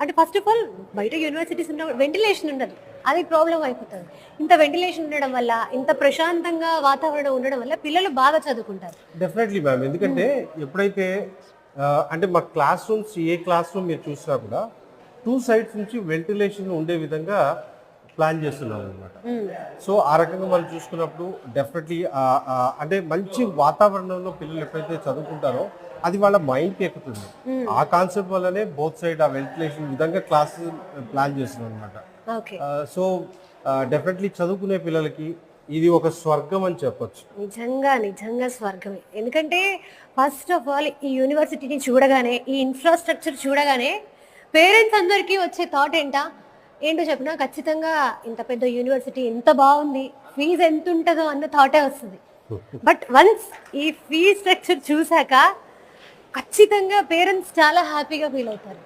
అంటే first of all బయట universities ఉన్న వెంటిలేషన్ ఉండదు, అది ప్రాబ్లం అయిపోతుంది. ఇంత వెంటిలేషన్ ఉండడం వల్ల, ఇంత ప్రశాంతంగా వాతావరణం ఉండడం వల్ల పిల్లలు బాగా చదువుకుంటారు. Definitely ma'am. ఎందుకంటే ఎప్పుడైతే అంటే మా క్లాస్ రూమ్స్, ఏ క్లాస్ రూమ్ మీరు చూసినా కూడా 2 సైడ్స్ నుంచి వెంటిలేషన్ ఉండే విధంగా ప్లాన్ చేస్తున్నాం అనమాట. సో ఆ రకంగా మనం చూసుకున్నప్పుడు డెఫినెట్లీ అంటే మంచి వాతావరణంలో పిల్లలు ఎప్పుడైతే చదువుకుంటారో అది వాళ్ళ మైండ్కి ఎక్కుతుంది. ఆ కాన్సెప్ట్ వల్లనే బోత్ సైడ్ ఆ వెంటిలేషన్ విధంగా క్లాసెస్ ప్లాన్ చేస్తున్నాం అనమాట. సో డెఫినెట్లీ చదువుకునే పిల్లలకి ఇది ఒక స్వర్గం అని చెప్పొచ్చు. నిజంగా నిజంగా స్వర్గమే. ఎందుకంటే ఫస్ట్ ఆఫ్ ఆల్ ఈ యూనివర్సిటీని చూడగానే, ఈ ఇన్ఫ్రాస్ట్రక్చర్ చూడగానే పేరెంట్స్ అందరికీ వచ్చే థాట్ ఏంటో చెప్పినా, ఖచ్చితంగా ఇంత పెద్ద యూనివర్సిటీ ఎంత బాగుంది, ఫీజు ఎంత ఉంటుందో అన్న థాటే వస్తుంది. బట్ వన్స్ ఈ ఫీజ్ స్ట్రక్చర్ చూసాక ఖచ్చితంగా పేరెంట్స్ చాలా హ్యాపీగా ఫీల్ అవుతారు.